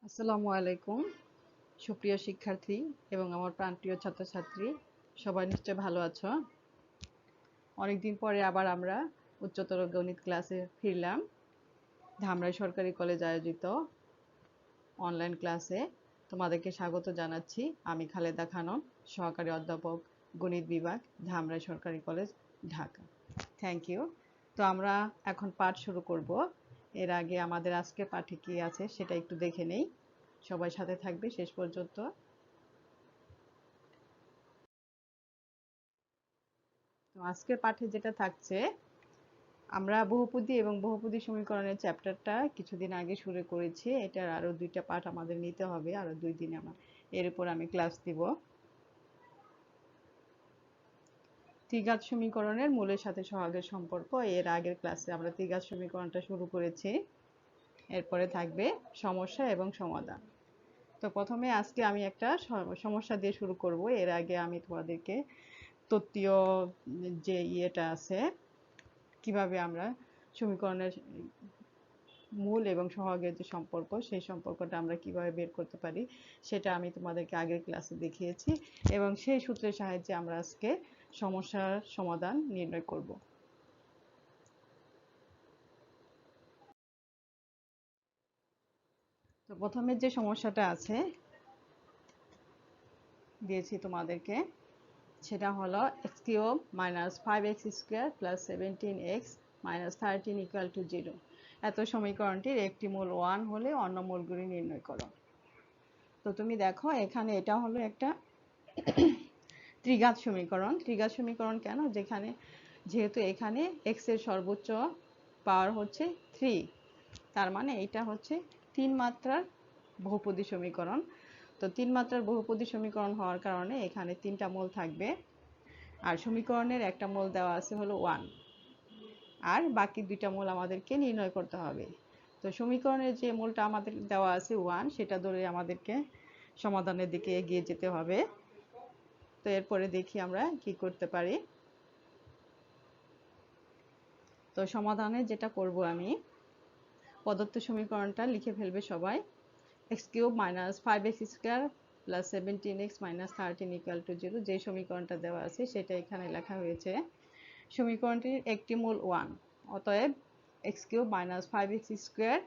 আসসালামু আলাইকুম সুপ্রিয় শিক্ষার্থী এবং আমার প্রাণপ্রিয় ছাত্রছাত্রী, সবাই নিশ্চয় ভালো আছো। অনেকদিন পরে আবার আমরা উচ্চতর গণিত ক্লাসে ফিরলাম। ধামরাই সরকারি কলেজ আয়োজিত অনলাইন ক্লাসে তোমাদেরকে স্বাগত জানাচ্ছি। আমি খালেদা খানম, সহকারী অধ্যাপক, গণিত বিভাগ, ধামরাই সরকারি কলেজ, ঢাকা। Thank you. তো আমরা এখন পাঠ শুরু করব। এর আগে আমাদের আজকের পাঠে কি আছে সেটা একটু দেখে নেই। সবাই সাথে থাকবে শেষ পর্যন্ত। তো আজকের পাঠে যেটা থাকছে, আমরা বহুপদী এবং বহুপদী সমীকরণের চ্যাপ্টারটা কিছুদিন আগে শুরু করেছি। এটার আরো 2টা পাঠ আমাদের নিতে হবে, আরো 2 দিনে এর উপর আমি ক্লাস দিব। ত্রিঘাত সমীকরণের মূলের সাথে সহগের সম্পর্ক, এর আগের ক্লাসে আমরা ত্রিঘাত সমীকরণটা শুরু করেছি। এরপরে থাকবে সমস্যা এবং সমাধান। তো প্রথমে আজকে আমি একটা সমস্যা দিয়ে শুরু করব। এর আগে আমি তোমাদেরকে তত্ত্বীয় যে ইয়েটা আছে, কিভাবে আমরা সমীকরণের মূল এবং সহগের যে সম্পর্ক, সেই সম্পর্কটা আমরা কিভাবে বের করতে পারি সেটা আমি তোমাদেরকে আগের ক্লাসে দেখিয়েছি, এবং সেই সূত্রের সাহায্যে আমরা আজকে সমস্যার সমাধান নির্ণয় করব। তো প্রথমে যে সমস্যাটা আছে দিয়েছি তোমাদেরকে, সেটা হলো x³ - 5x² + 17x - 13 = 0। এত সমীকরণটির একটি মূল 1 হলে অন্য মূলগুলি নির্ণয় করো। তো তুমি দেখো, এখানে এটা হলো একটা ত্রিঘাত সমীকরণ। ত্রিঘাত সমীকরণ কেন? যেহেতু এখানে x এর সর্বোচ্চ পাওয়ার হচ্ছে 3, তার মানে এটা হচ্ছে 3 মাত্রার বহুপদী সমীকরণ। তো 3 মাত্রার বহুপদী সমীকরণ হওয়ার কারণে এখানে 3টা মূল থাকবে, আর সমীকরণের একটা মূল দেওয়া আছে হলো 1, আর বাকি 2টা মূল আমাদেরকে নির্ণয় করতে হবে। তো সমীকরণের যে মূলটা আমাদের দেওয়া আছে 1, সেটা ধরে আমাদেরকে সমাধানের দিকে এগিয়ে যেতে হবে। তো এরপরে দেখি আমরা কি করতে পারি। তো সমাধানে যেটা করব, আমি প্রদত্ত সমীকরণটা লিখে ফেলবে সবাই। x³ - 5x² + 17x - 13 = 0, যে সমীকরণটা দেওয়া আছে সেটা এখানে লেখা হয়েছে। সমীকরণটির একটি মূল 1, অতএব x³ - 5x²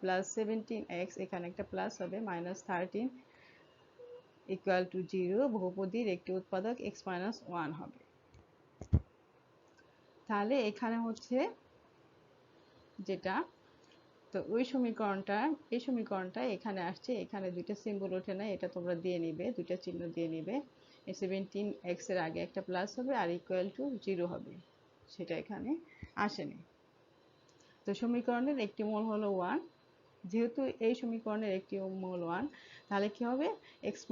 + 17x, এখানে একটা প্লাস হবে, -13 = 0, বহুপদীর একটি উৎপাদক x - 1 হবে। তাহলে এখানে হচ্ছে যেটা, তো এই সমীকরণটা এখানে আসছে, এখানে 2টা সিম্বল ওঠে না, এটা তোমরা দিয়ে নিবে, 2টা চিহ্ন দিয়ে নিবে। 17x এর আগে একটা প্লাস হবে আর =0 হবে, সেটা এখানে আসেনি। তো সমীকরণের একটি মূল হলো 1, যেহেতু এই সমীকরণের একটি মূল 1, তাহলে কি হবে, x -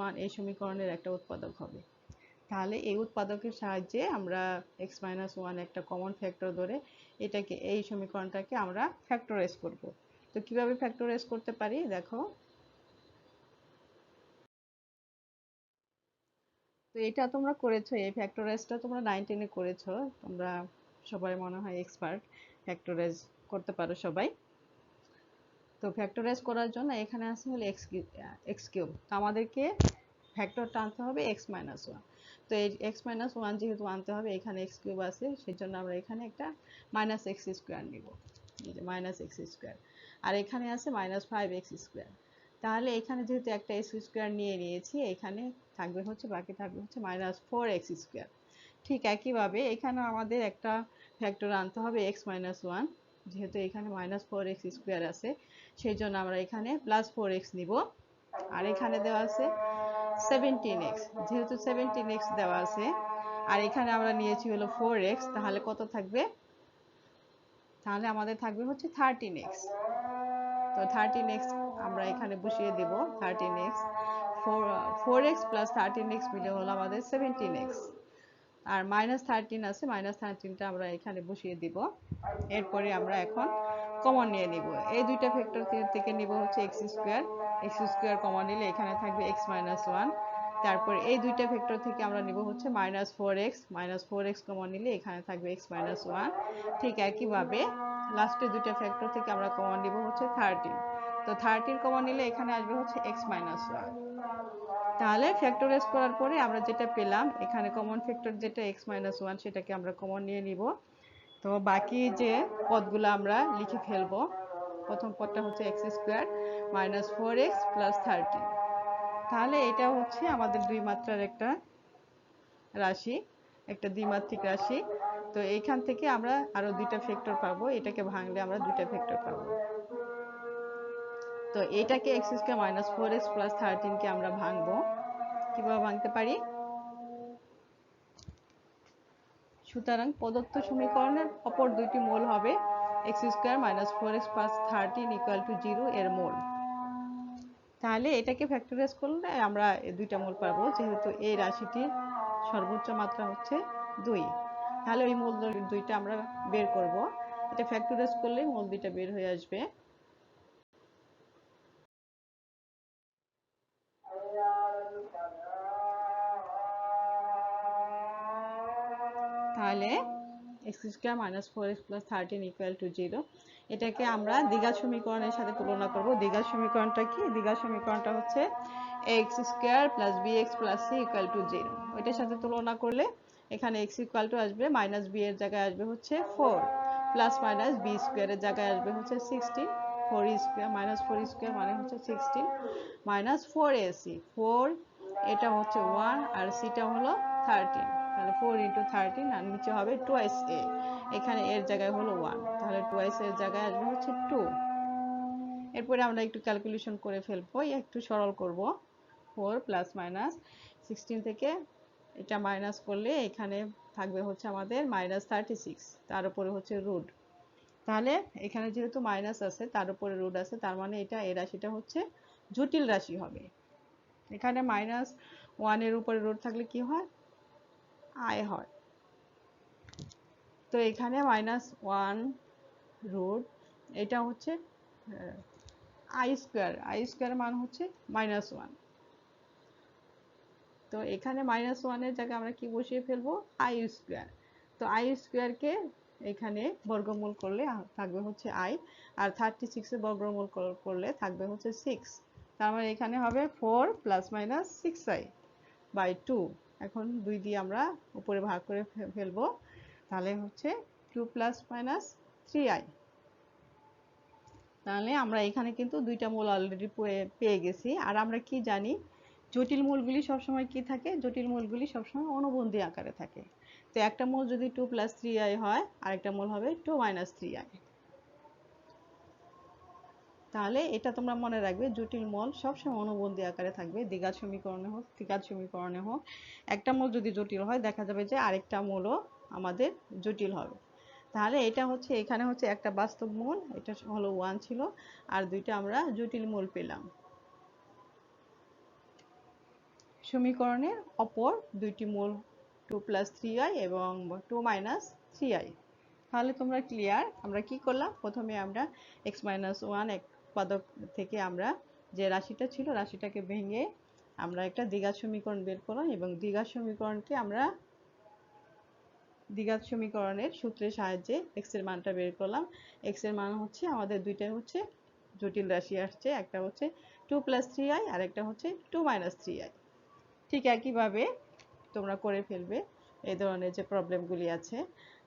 1 এই সমীকরণের একটা উৎপাদক হবে। তাহলে এই উৎপাদকের সাহায্যে আমরা x - 1 একটা কমন ফ্যাক্টর ধরে এই সমীকরণটাকে আমরা ফ্যাক্টরাইজ করব। তো কিভাবে ফ্যাক্টরাইজ করতে পারি দেখো। তো এটা তোমরা করেছো, এই ফ্যাক্টরাইজটা তোমরা 9-10 এ করেছো, তোমরা সবাই মনে হয় এক্সপার্ট, ফ্যাক্টরাইজ করতে পারো সবাই। তো ফ্যাক্টরাইজ করার জন্য এখানে আছে হলো x³, তো আমাদেরকে ফ্যাক্টরটা আনতে হবে x - 1। তো এই x - 1 যেহেতু আনতে হবে, এখানে x³ আছে, সেজন্য আমরা এখানে একটা -x² নিব, এই যে -x², আর এখানে আছে -5x²। তাহলে এখানে যেহেতু একটা x² নিয়ে নিয়েছি, এখানে থাকবে হচ্ছে, বাকি থাকবে হচ্ছে -4x²। ঠিক একইভাবে এখানেও আমাদের একটা ফ্যাক্টর আনতে হবে x - 1, যেহেতু এখানে -4x² আছে, সেই জন্য আমরা এখানে +4x নিব। আর এখানে দেওয়া আছে 17x, যেহেতু 17x দেওয়া আছে, আর এখানে আমরা নিয়েছি হলো 4x, তাহলে কত থাকবে, তাহলে আমাদের থাকবে হচ্ছে 13x। তো 13x আমরা এখানে বসিয়ে দেব, 13x, 4x + 13x মিলে হলো আমাদের 17x, আর -13 আছে, -13টা আমরা এখানে বসিয়ে দিব। এরপরে আমরা এখন কমন নিয়ে নিব, এই 2টা ভেক্টর থেকে নিব হচ্ছে x² কমন নিলে এখানে থাকবে x - 1। তারপর এই 2টা ভেক্টর থেকে আমরা নিব হচ্ছে -4x কমন নিলে এখানে থাকবে x - 1। ঠিক একইভাবে লাস্টের 2টা ভেক্টর থেকে আমরা কমন নিব হচ্ছে 13, তো 13 কমন নিলে এখানে আসবে হচ্ছে x মাইনাস 1। তাহলে ফ্যাক্টরাইজ করার পরে আমরা যেটা পেলাম এখানে কমন ফ্যাক্টর যেটা x মাইনাস 1 সেটাকে আমরা কমন নিয়ে নিব। তো বাকি যে পদগুলো আমরা লিখে ফেলবো। প্রথম পদটা হচ্ছে x square minus 4x plus 13। তাহলে এটা হচ্ছে আমাদের দুই মাত্রার একটা রাশি, একটা দ্বিমাত্রিক রাশি। তো এইখান থেকে আমরা আরো দুইটা ফ্যাক্টর পাবো, এটাকে ভাঙলে আমরা দুইটা ফ্যাক্টর পাবো। তো এটাকে x square minus 4x plus 13 কে আমরা ভাঙবো। কিভাবে ভাঙতে পারি? সুতরাং প্রদত্ত সমীকরণের অপর দুইটি মূল হবে x square minus 4x plus 13 equal to 0 এর মূল। তাহলে এটাকে ফ্যাক্টরাইজ করলে আমরা দুইটা মূল পাবো, যেহেতু এই রাশিটির সর্বোচ্চ মাত্রা হচ্ছে 2। তাহলে ওই মূল দুইটা আমরা বের করব। এটা ফ্যাক্টরাইজ করলে মূল দুইটা বের হয়ে আসবে। তাহলে x square minus 4x plus 13 equal to 0, এটাকে আমরা দ্বিঘাত সমীকরণের সাথে তুলনা করব। দ্বিঘাত সমীকরণটা কি? দ্বিঘাত সমীকরণটা হচ্ছে x square plus bx plus c equal to 0। ওইটার সাথে তুলনা করলে এখানে x ইকুয়াল টু আসবে মাইনাস b এর জায়গায় আসবে হচ্ছে 4, প্লাস মাইনাস b স্কয়ারের জায়গায় আসবে হচ্ছে 16, 4 স্কয়ার মাইনাস 4 স্কয়ার মানে হচ্ছে 16 মাইনাস 4ac, 4 এটা হচ্ছে 1 আর c টা হলো 13। তাহলে 4 ইন্টু 13 আর নিচে হবে টুয়াইস a, এখানে এর জায়গায় হলো 1, তাহলে টুয়াইস এর জায়গায় আসবে হচ্ছে 2। এরপরে আমরা একটু ক্যালকুলেশন করে ফেলবো, একটু সরল করব। 4 প্লাস মাইনাস 16 থেকে এটা মাইনাস করলে এখানে থাকবে হচ্ছে আমাদের মাইনাস 36, তার উপরে হচ্ছে রুট। তাহলে এখানে যেহেতু মাইনাস আছে তার উপরে রুট আছে, তার মানে এটা এই রাশিটা হচ্ছে জটিল রাশি হবে। এখানে মাইনাস 1 এর উপরে রুট থাকলে কি হয়? আই হয়। তো এখানে মাইনাস 1 রুট, এটা হচ্ছে আই স্কয়ার মান হচ্ছে মাইনাস 1। তো এখানে মাইনাস 1 এর জায়গায় আমরা কি বসিয়ে ফেলবো? I square. তো আই স্কয়ারকে এখানে বর্গমূল করলে থাকবে হচ্ছে আই, আর 36 এর বর্গমূল করলে থাকবে হচ্ছে 6। তার মানে এখানে হবে 4 প্লাস মাইনাস 6i বাই 2। এখন 2 দিয়ে আমরা উপরে ভাগ করে ফেলবো, তাহলে হচ্ছে 2 প্লাস মাইনাস 3i। তাহলে আমরা এখানে কিন্তু দুইটা মূল অলরেডি পেয়ে গেছি। আর আমরা কি জানি? জটিল মূলগুলি সবসময় কি থাকে? জটিল মূলগুলি সবসময় অনুবন্ধী আকারে থাকে। তো একটা মূল যদি 2 প্লাস 3i হয়, আরেকটা মূল হবে 2 মাইনাস 3i। তাহলে এটা তোমরা মনে রাখবে, জটিল মূল সবসময় অনুবন্ধী আকারে থাকবে, দ্বিঘাত সমীকরণে হোক ত্রিঘাত সমীকরণে হোক। একটা মূল যদি জটিল হয়, দেখা যাবে যে আরেকটা মূলও আমাদের জটিল হবে। তাহলে এটা হচ্ছে, এখানে হচ্ছে একটা বাস্তব মূল, এটা হলো 1 ছিল, আর দুইটা আমরা জটিল মূল পেলাম। সমীকরণের অপর দুইটি মূল 2 প্লাস 3i এবং 2 মাইনাস 3i। তাহলে তোমরা ক্লিয়ার? আমরা কি করলাম? প্রথমে আমরা x মাইনাস 1 এক উৎপাদক থেকে আমরা যে রাশিটা ছিল রাশিটাকে ভেঙে আমরা একটা দ্বিঘাত সমীকরণ বের করলাম, এবং দ্বিঘাত সমীকরণকে আমরা দ্বিঘাত সমীকরণের সূত্রের সাহায্যে x এর মানটা বের করলাম। x এর মান হচ্ছে আমাদের দুইটা হচ্ছে জটিল রাশি আসছে, একটা হচ্ছে 2 প্লাস 3i আর একটা হচ্ছে 2 মাইনাস 3i। ঠিক একইভাবে তোমরা করে ফেলবে এই ধরনের যে প্রবলেমগুলি আছে।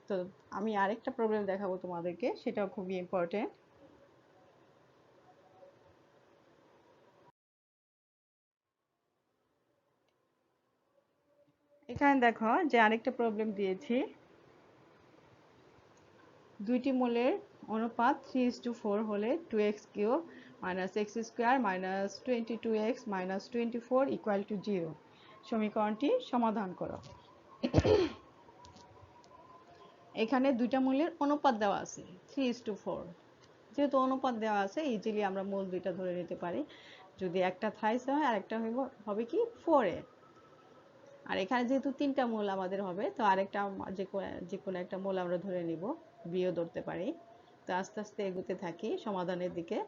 তো আমি আরেকটা প্রবলেম দেখাবো তোমাদেরকে, সেটাও খুবই ইম্পর্টেন্ট। এখানে দেখো যে আরেকটা প্রবলেম দিয়েছি, দুইটি মূলের অনুপাত 3:4 হলে 2x cube minus x square minus 22x minus 24 equal to 0। সমীকরণটি সমাধান করো। এখানে দুইটা মূলের অনুপাত দেওয়া আছে 3:4। যেহেতু অনুপাত দেওয়া আছে, ইজিলি আমরা মূল দুইটা ধরে নিতে পারি। যদি একটা থাইস হয় আর একটা হবে কি 4a। আর এখানে যেহেতু তিনটা মূল আমাদের হবে, তো আরেকটা যে কোনো একটা মূল আমরা ধরে নিব, বিও ধরতে পারি। তো আস্তে আস্তে এগোতে থাকি সমাধানের দিকে।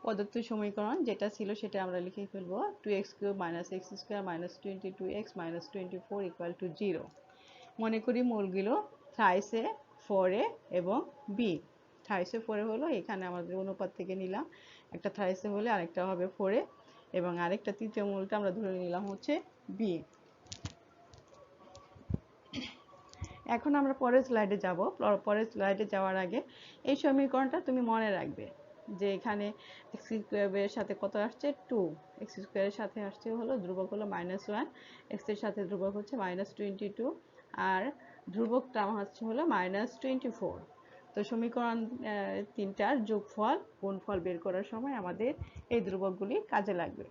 প্রদত্ত সমীকরণ যেটা ছিল সেটা আমরা লিখে ফেলবো, 2x cube minus x square minus 22x minus 24 equal to 0। মনে করি মূলগুলো থ্রাইস এ, 4a এবং b। থাইসে 4 হলো, এখানে আমাদের অনুপাত থেকে নিলাম একটা থাইসে হলে আরেকটা হবে 4 এবং আরেকটা তৃতীয় মূলটা আমরা ধরে নিলাম হচ্ছে বি। এখন আমরা পরের স্লাইডে যাব। পরের স্লাইডে যাওয়ার আগে এই সমীকরণটা তুমি মনে রাখবে যে এখানে এক্স স্কোয়ারের সাথে কত আসছে 2, এক্স স্কোয়ারের সাথে আসছে হলো ধ্রুবক হলো -1, এক্স এর সাথে ধ্রুবক হচ্ছে -22 আর ধ্রুবকটা হচ্ছে হলো -24। তো সমীকরণ তিনটার যোগফল গুণফল বের করার সময় আমাদের এই ধ্রুবকগুলি কাজে লাগবে।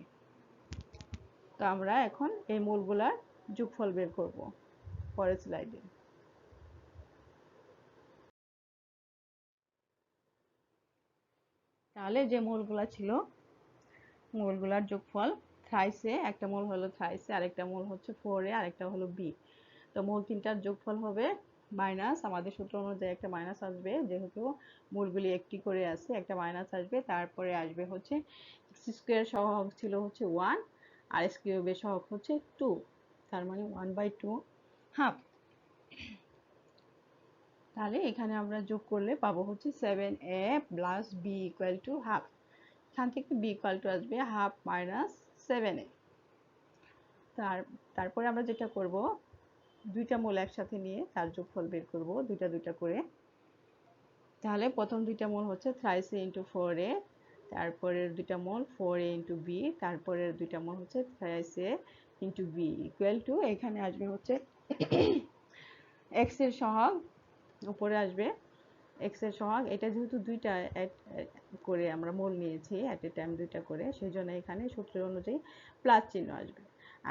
তো আমরা এখন এই মূলগুলার যোগফল বের করব পরের স্লাইডে। তাহলে যে মূলগুলা ছিল মূলগুলার যোগফল থ্রাইসে, একটা মূল হলো থ্রাইসে, আরেকটা মূল হচ্ছে 4 আরেকটা হলো বি। তো মূল তিনটার যোগফল হবে মাইনাস, আমাদের সূত্র অনুযায়ী একটা মাইনাস আসবে যেহেতু মূলগুলি একটি করে আছে, একটা মাইনাস আসবে। তারপরে আসবে হচ্ছে এক্স স্কোয়ার সহগ ছিল হচ্ছে 1 আর এক্স কিউবের সহগ হচ্ছে 2, তার মানে 1/2 হাফ। তাহলে এখানে আমরা যোগ করলে পাবো হচ্ছে 7a plus B equal to half. এখান থেকে বি ইকুয়াল টু আসবে হাফ মাইনাস 7a। তারপরে আমরা যেটা করব, দুইটা মূল একসাথে নিয়ে তার যোগফল বের করব দুইটা দুইটা করে। তাহলে প্রথম দুইটা মূল হচ্ছে থ্রাইসে ইন্টু 4a, তারপরের দুইটা মূল 4a ইন্টু বি, তারপরের দুইটা মূল হচ্ছে থ্রাইসে ইন্টু বি ইকুয়াল টু এখানে আসবে হচ্ছে এক্স এর সহগ উপরে আসবে, এক্স এর সহগ এটা যেহেতু দুইটা করে আমরা মূল নিয়েছি এট এ টাইম দুইটা করে, সেই জন্য এখানে সূত্রের অনুযায়ী প্লাস চিহ্ন আসবে।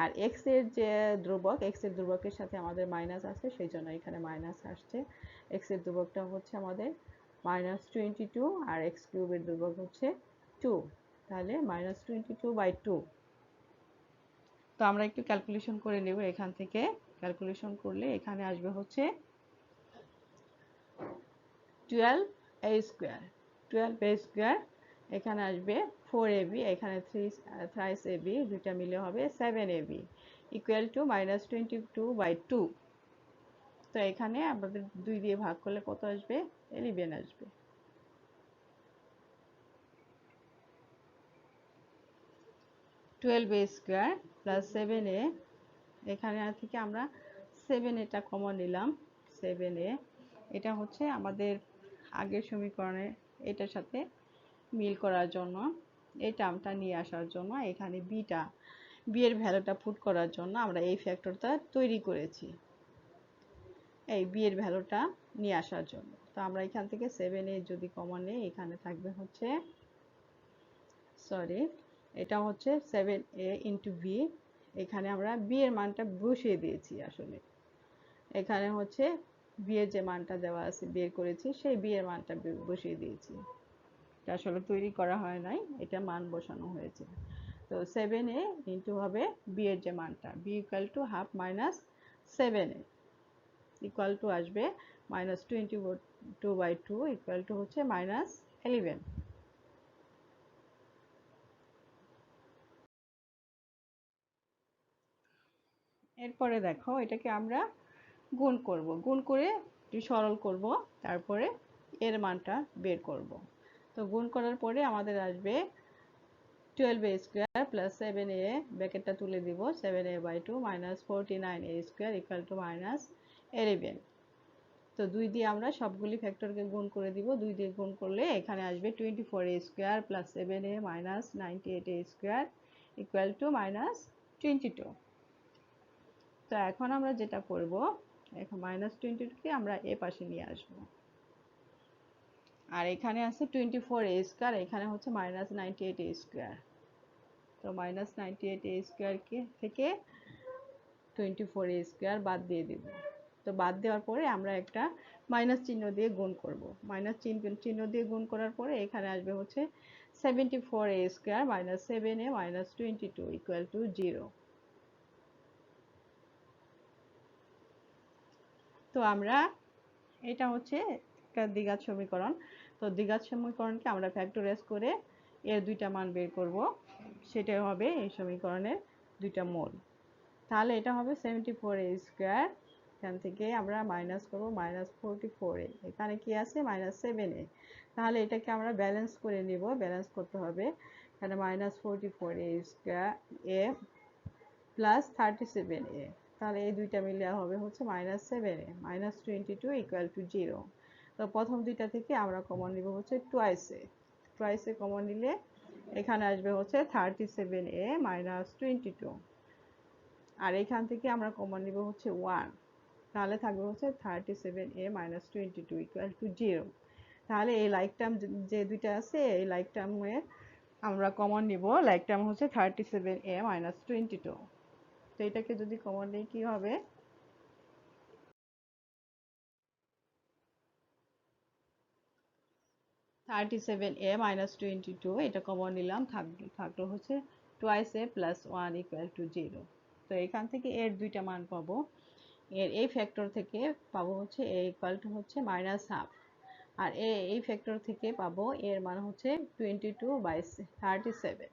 আর এক্স এর যে ধ্রুবক, এক্স এর ধ্রুবকের সাথে আমাদের মাইনাস আছে, সেই জন্য এখানে মাইনাস আসছে। এক্স এর ধ্রুবকটা হচ্ছে আমাদের -22 আর এক্স কিউবের ধ্রুবক হচ্ছে 2, তাহলে -22/2। তো আমরা একটু ক্যালকুলেশন করে নেব এখান থেকে। ক্যালকুলেশন করলে এখানে আসবে হচ্ছে 12a স্কোয়ার, 12a স্কোয়ার এখানে আসবে 4ab, এখানে থ্রাইস ab দুইটা মিলে হবে 7ab ইকুয়াল টু -22/2। তো এখানে আমাদের 2 দিয়ে ভাগ করলে কত আসবে 11 আসবে। টুয়েলভ এ স্কোয়ার প্লাস 7a, এখানে থেকে আমরা 7a কমন নিলাম, 7a এটা হচ্ছে আমাদের আগের সমীকরণে এটার সাথে মিল করার জন্য, এই টার্মটা নিয়ে আসার জন্য, এখানে বি এর ভ্যালুটা পুট করার জন্য আমরা এই ফ্যাক্টরটা তৈরি করেছি, এই বি এর ভ্যালুটা নিয়ে আসার জন্য। তো আমরা এখান থেকে 7a যদি কমন নিই, এখানে থাকবে হচ্ছে এটা হচ্ছে 7a ইন্টু বি, এখানে আমরা বি এর মানটা বসিয়ে দিয়েছি। আসলে এখানে হচ্ছে বি এর যে মানটা দেওয়া আছে বের করেছি, সেই বি এর মানটা বসিয়ে দিয়েছি। এটা আসলে তৈরি করা হয় নাই, এটা মান বসানো হয়েছে। তো 7a ইন্টু হবে বি এর যে মানটা, B equal to half minus 7a equal to আসবে -22/2 ইকুয়াল টু হচ্ছে -11। এরপরে দেখো এটাকে আমরা গুণ করব, গুণ করে একটু সরল করব, তারপরে এর মানটা বের করব। তো গুণ করার পরে আমাদের আসবে 12a স্কোয়ার প্লাস 7a, ব্র্যাকেটটা তুলে দিব, 7a/2 -49a square equal to -11। তো 2 দিয়ে আমরা সবগুলি ফ্যাক্টরকে গুণ করে দিব, 2 দিয়ে গুণ করলে এখানে আসবে 24a square plus 7a -98a square equal to -22। তো এখন আমরা যেটা করব, এখন -22কে আমরা এ পাশে নিয়ে আসব, আর এখানে আছে 24a স্কোয়ার, এখানে হচ্ছে -98a স্কোয়ার। তো -98a স্কোয়ার থেকে 24a স্কোয়ার বাদ দিয়ে দিব। তো বাদ দেওয়ার পরে আমরা একটা মাইনাস চিহ্ন দিয়ে গুণ করব, মাইনাস চিহ্ন দিয়ে গুণ করার পরে এখানে আসবে হচ্ছে 74a square -7a -22 equal to 0। তো আমরা এটা হচ্ছে একটা দ্বিঘাত সমীকরণ। তো দ্বিঘাত সমীকরণকে আমরা ফ্যাক্টরাইজ করে এর দুইটা মান বের করব, সেটা হবে এই সমীকরণের দুইটা মূল। তাহলে এটা হবে 74a স্কোয়ার এখান থেকে আমরা মাইনাস করবো -44a, এখানে কি আছে -7a। তাহলে এটাকে আমরা ব্যালেন্স করে নিব, ব্যালেন্স করতে হবে। এখানে -44a square a plus 37a, তাহলে এই দুইটা মিলে হবে হচ্ছে -7a, -22 ইকুয়াল টু 0। তো প্রথম দুইটা থেকে আমরা কমন নিব হচ্ছে টুয়াইসে কমন নিলে এখানে আসবে হচ্ছে 37a -22, আর এখান থেকে আমরা কমন নিব হচ্ছে 1, তাহলে থাকবে হচ্ছে 37a -22 ইকুয়াল টু 0। তাহলে এই লাইক টার্ম যে দুইটা আছে, এই লাইক টার্মের আমরা কমন নিব, লাইক টার্ম হচ্ছে 37a -22। তো এটাকে যদি কমন নিই কি হবে, 37a -22, এটা কমন নিলাম, থাকলো হচ্ছে twice a plus 1 equal to 0। তো এখান থেকে এর দুইটা মান পাবো, এর এই ফ্যাক্টর থেকে পাবো হচ্ছে a ইকুয়াল টু হচ্ছে -1/2, আর এই ফ্যাক্টর থেকে পাবো এর মান হচ্ছে 22/37।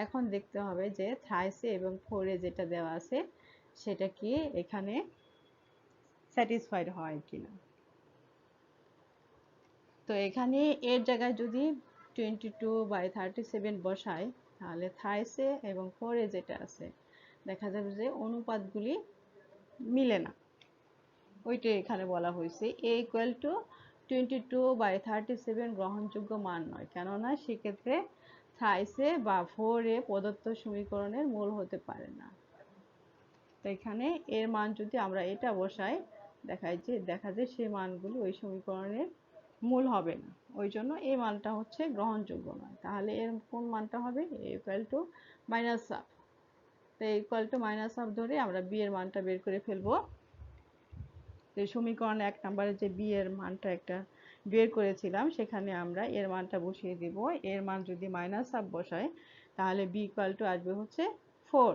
এখন দেখতে হবে যে থাইসে এবং 4-এ যেটা দেওয়া আছে সেটা কি এখানে স্যাটিসফাইড হয় কিনা। তো এখানে এর জায়গায় যদি 22/37 বসাই, তাহলে থাইসে এবং 4-এ যেটা আছে দেখা যাবে যে অনুপাতগুলি মিলে না, ওইটাই এখানে বলা হয়েছে a ইকুয়াল টু 22/37 গ্রহণযোগ্য মান নয়, কেননা সেক্ষেত্রে থাইসে বা 4-এ প্রদত্ত সমীকরণের মূল হতে পারে না। তো এখানে এর মান যদি আমরা এটা বসাই, দেখা যায় সেই মানগুলি ওই সমীকরণের মূল হবে না, ওই জন্য এই মানটা হচ্ছে গ্রহণযোগ্য নয়। তাহলে এর কোন মানটা হবে, a ইকুয়াল টু -1/2। তো a ইকুয়াল টু -1/2 ধরে আমরা b এর মানটা বের করে ফেলবো। এই সমীকরণ 1 নম্বরে যে b এর মানটা একটা বের করেছিলাম, সেখানে আমরা এর মানটা বসিয়ে দিব। এর মান যদি -1/2 বসাই, তাহলে b ইকুয়াল টু আসবে হচ্ছে 4।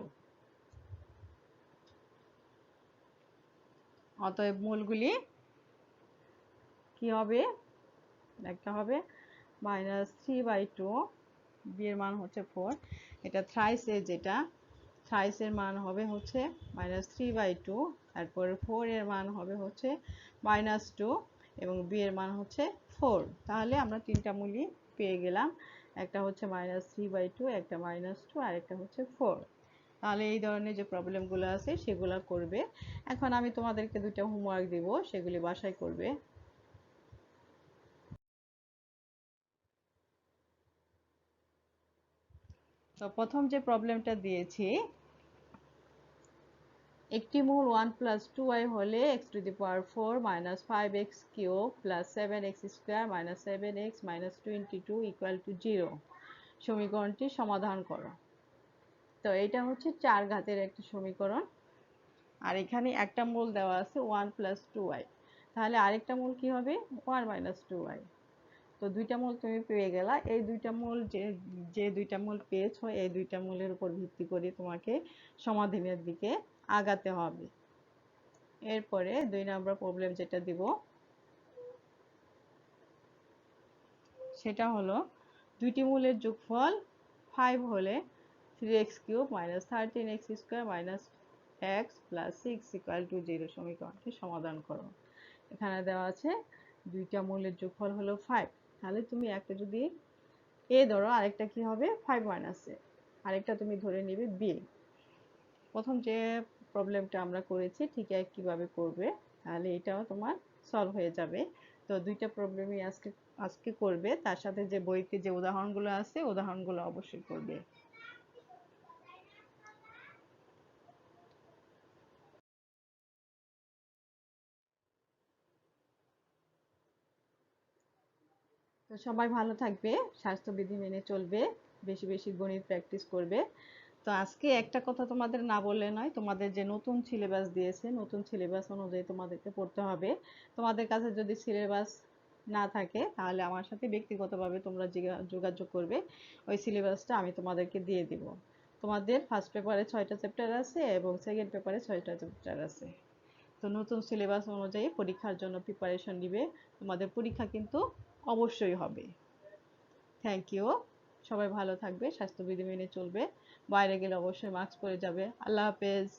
অতএব মূলগুলি কি হবে, একটা হবে -3/2, b এর মান হচ্ছে 4। এটা থ্রাইসে, যেটা থ্রাইসের মান হবে হচ্ছে -3/2, তারপর 4 এর মান হবে হচ্ছে -2 এবং b এর মান হচ্ছে 4। তাহলে আমরা তিনটা মূলই পেয়ে গেলাম, একটা হচ্ছে -3/2, একটা -2 আর একটা হচ্ছে 4। তাহলে এই ধরনের যে প্রবলেমগুলো আছে সেগুলো করবে। এখন আমি তোমাদেরকে দুইটা হোমওয়ার্ক দিব, সেগুলি বাসায় করবে। তো প্রথম যে প্রবলেমটা দিয়েছি, একটি মূল 1 + 2y হলে x⁴ - 5x³ + 7x² - 7x - 22 = 0 সমীকরণটি সমাধান করো। তো এটা হচ্ছে 4 ঘাতের একটা সমীকরণ, আর এখানে একটা মূল দেওয়া আছে 1 + 2y, তাহলে আরেকটা মূল কি হবে 1 - 2y। তো দুইটা মূল তুমি পেয়ে গেলা। এই দুইটা মূল যে দুইটা মূল পেয়েছো, এই দুইটা মূলের উপর ভিত্তি করে তোমাকে সমাধানের দিকে আগাতে হবে। এরপরে 2 নম্বর প্রবলেম যেটা দিব, সেটা হলো দুইটি মূলের যোগফল 5 হলে 3x³ - 13x² - x + 6 = 0 সমীকরণটি সমাধান করো। এখানে দেওয়া আছে দুইটা মূলের যোগফল হলো 5, তাহলে তুমি একটা যদি a ধরো, আরেকটা কি হবে 5 - a, আরেকটা তুমি ধরে নিবে b। প্রথম যে প্রবলেমটা আমরা করেছি ঠিক একইভাবে করবে, তাহলে এটাও তোমার সলভ হয়ে যাবে। তো দুইটা প্রবলেমই আজকে করবে, তার সাথে যে বইতে যে উদাহরণগুলো আছে উদাহরণগুলো অবশ্যই করবে। তো সবাই ভালো থাকবে, স্বাস্থ্যবিধি মেনে চলবে, বেশি বেশি গণিত প্র্যাকটিস করবে। তো আজকে একটা কথা তোমাদের না বললে নয়, তোমাদের যে নতুন সিলেবাস দিয়েছে, নতুন সিলেবাস অনুযায়ী তোমাদেরকে পড়তে হবে। তোমাদের কাছে যদি সিলেবাস না থাকে, তাহলে আমার সাথে ব্যক্তিগতভাবে তোমরা যোগাযোগ করবে, ওই সিলেবাসটা আমি তোমাদেরকে দিয়ে দিব। তোমাদের ফার্স্ট পেপারে 6টা চ্যাপ্টার আছে এবং সেকেন্ড পেপারে 6টা চ্যাপ্টার আছে। তো নতুন সিলেবাস অনুযায়ী পরীক্ষার জন্য প্রিপারেশন নিবে। তোমাদের পরীক্ষা কিন্তু অবশ্যই হবে। Thank you. সবাই ভালো থাকবে, স্বাস্থ্যবিধি মেনে চলবে, বাইরে গেলে অবশ্যই মাস্ক পরে যাবে। আল্লাহ হাফেজ।